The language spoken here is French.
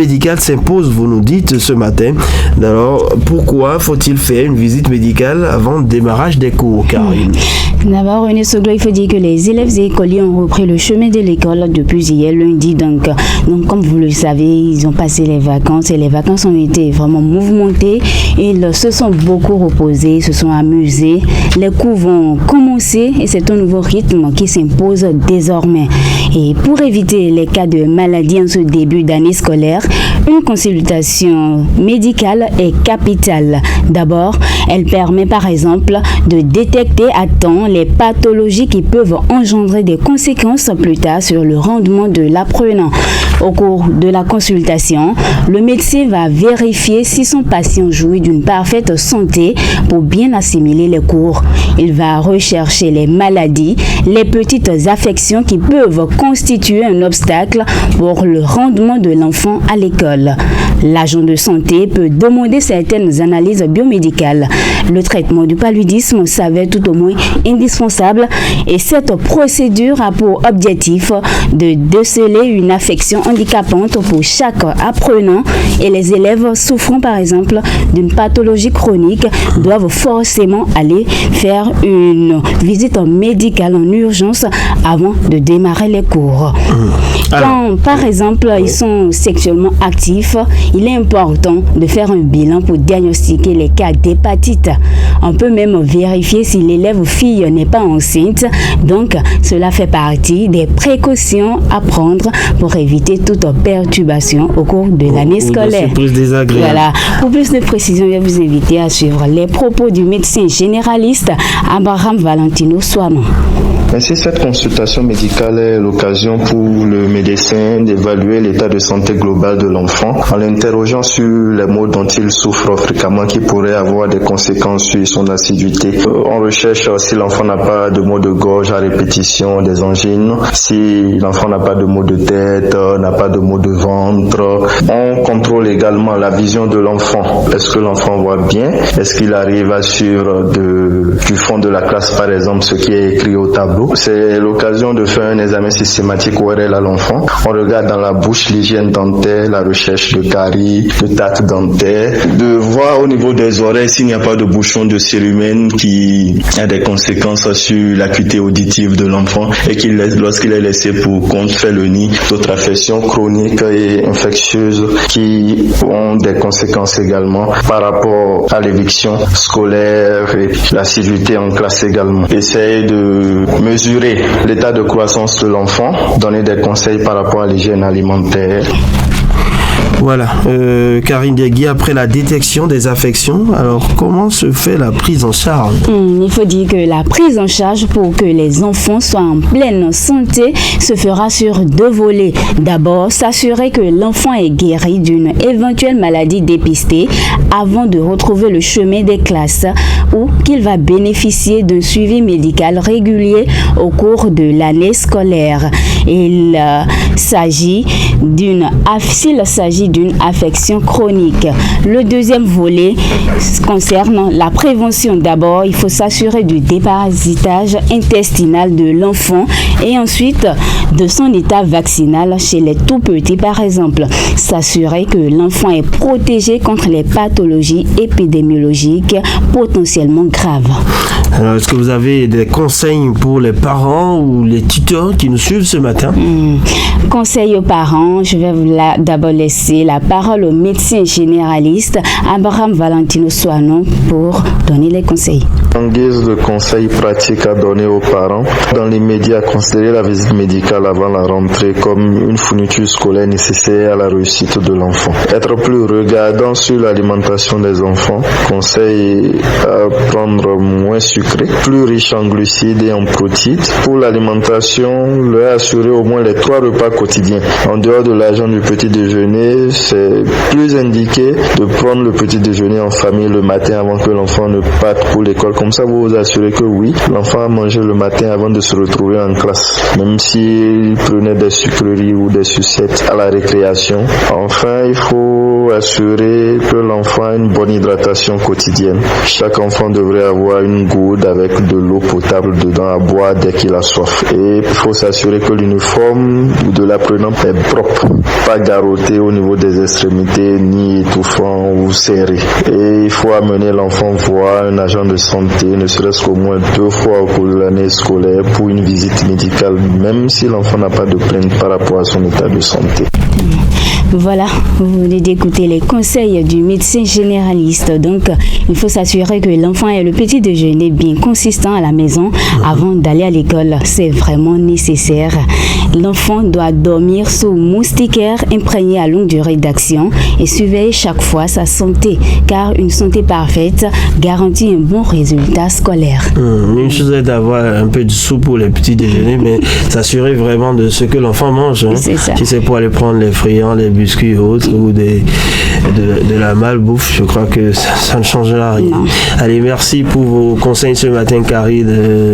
Médicale s'impose, vous nous dites ce matin. Alors, pourquoi faut-il faire une visite médicale avant le démarrage des cours, Karine? D'abord, René Soglo, il faut dire que les élèves et écoliers ont repris le chemin de l'école depuis hier lundi. Donc, comme vous le savez, ils ont passé les vacances et les vacances ont été vraiment mouvementées. Ils se sont beaucoup reposés, se sont amusés. Les cours vont commencer et c'est un nouveau rythme qui s'impose désormais. Et pour éviter les cas de maladie en ce début d'année scolaire, une consultation médicale est capitale. D'abord, elle permet par exemple de détecter à temps les pathologies qui peuvent engendrer des conséquences plus tard sur le rendement de l'apprenant. Au cours de la consultation, le médecin va vérifier si son patient jouit d'une parfaite santé pour bien assimiler les cours. Il va rechercher les maladies, les petites affections qui peuvent constituer un obstacle pour le rendement de l'enfant à l'école. L'agent de santé peut demander certaines analyses biomédicales. Le traitement du paludisme s'avère tout au moins indispensable et cette procédure a pour objectif de déceler une affection handicapante pour chaque apprenant et les élèves souffrant par exemple d'une pathologie chronique doivent forcément aller faire une visite médicale en urgence avant de démarrer les cours. Quand par exemple ils sont sexuellement actifs, il est important de faire un bilan pour diagnostiquer les cas d'hépatite. On peut même vérifier si l'élève ou fille n'est pas enceinte. Donc, cela fait partie des précautions à prendre pour éviter toute perturbation au cours de l'année scolaire. Voilà. Pour plus de précision, je vais vous inviter à suivre les propos du médecin généraliste Abraham Valentino Soano. Ainsi, cette consultation médicale est l'occasion pour le médecin d'évaluer l'état de santé global de l'enfant en l'interrogeant sur les maux dont il souffre fréquemment qui pourraient avoir des conséquences sur son assiduité. On recherche si l'enfant n'a pas de maux de gorge à répétition, des angines, si l'enfant n'a pas de maux de tête, n'a pas de maux de ventre. On contrôle également la vision de l'enfant. Est-ce que l'enfant voit bien? Est-ce qu'il arrive à suivre du fond de la classe, par exemple, ce qui est écrit au tableau? C'est l'occasion de faire un examen systématique ORL à l'enfant. On regarde dans la bouche l'hygiène dentaire, la recherche de caries, de tartre dentaire, de voir au niveau des oreilles s'il n'y a pas de bouchon de cérumen qui a des conséquences sur l'acuité auditive de l'enfant et lorsqu'il est laissé pour compte fait le nid, d'autres affections chroniques et infectieuses qui ont des conséquences également par rapport à l'éviction scolaire et l'assiduité en classe également. Essayer de mesurer l'état de croissance de l'enfant, donner des conseils par rapport à l'hygiène alimentaire. Voilà, Karine Diegui, après la détection des affections, alors comment se fait la prise en charge? Il faut dire que la prise en charge pour que les enfants soient en pleine santé se fera sur deux volets. D'abord, s'assurer que l'enfant est guéri d'une éventuelle maladie dépistée avant de retrouver le chemin des classes ou qu'il va bénéficier d'un suivi médical régulier au cours de l'année scolaire. S'il s'agit d'une affection chronique. Le deuxième volet concerne la prévention. D'abord, il faut s'assurer du déparasitage intestinal de l'enfant et ensuite de son état vaccinal chez les tout petits, par exemple. S'assurer que l'enfant est protégé contre les pathologies épidémiologiques potentiellement graves. Alors, est-ce que vous avez des conseils pour les parents ou les tuteurs qui nous suivent ce matin? Conseil aux parents, je vais d'abord laisser la parole au médecin généraliste Abraham Valentino Soano pour donner les conseils. En guise de conseils pratiques à donner aux parents, dans l'immédiat, considérer la visite médicale avant la rentrée comme une fourniture scolaire nécessaire à la réussite de l'enfant. Être plus regardant sur l'alimentation des enfants, conseil à prendre moins sucré, plus riche en glucides et en protéines. Pour l'alimentation, leur assurer au moins les 3 repas quotidiens. En dehors de l'argent du petit déjeuner, c'est plus indiqué de prendre le petit déjeuner en famille le matin avant que l'enfant ne parte pour l'école. Comme ça, vous vous assurez que oui, l'enfant a mangé le matin avant de se retrouver en classe, même s'il prenait des sucreries ou des sucettes à la récréation. Enfin, il faut assurer que l'enfant a une bonne hydratation quotidienne. Chaque enfant devrait avoir une gourde avec de l'eau potable dedans à boire dès qu'il a soif. Et il faut s'assurer que l'uniforme de l'apprenant est propre, pas garrotté au niveau des extrémités, ni étouffant ou serré. Et il faut amener l'enfant voir un agent de santé, ne serait-ce qu'au moins 2 fois au cours de l'année scolaire pour une visite médicale, même si l'enfant n'a pas de plainte par rapport à son état de santé. Voilà, vous venez d'écouter les conseils du médecin généraliste. Donc, il faut s'assurer que l'enfant ait le petit déjeuner bien consistant à la maison avant d'aller à l'école. C'est vraiment nécessaire. L'enfant doit dormir sous moustiquaire imprégné à longue durée d'action et surveiller chaque fois sa santé, car une santé parfaite garantit un bon résultat scolaire. Une chose est d'avoir un peu de soupe pour les petits déjeuners, mais s'assurer vraiment de ce que l'enfant mange. Hein. C'est ça. Si c'est pour aller prendre les friands, les biscuits autres ou de la malbouffe, je crois que ça ne changera rien. Non. Allez, merci pour vos conseils ce matin, Carrie.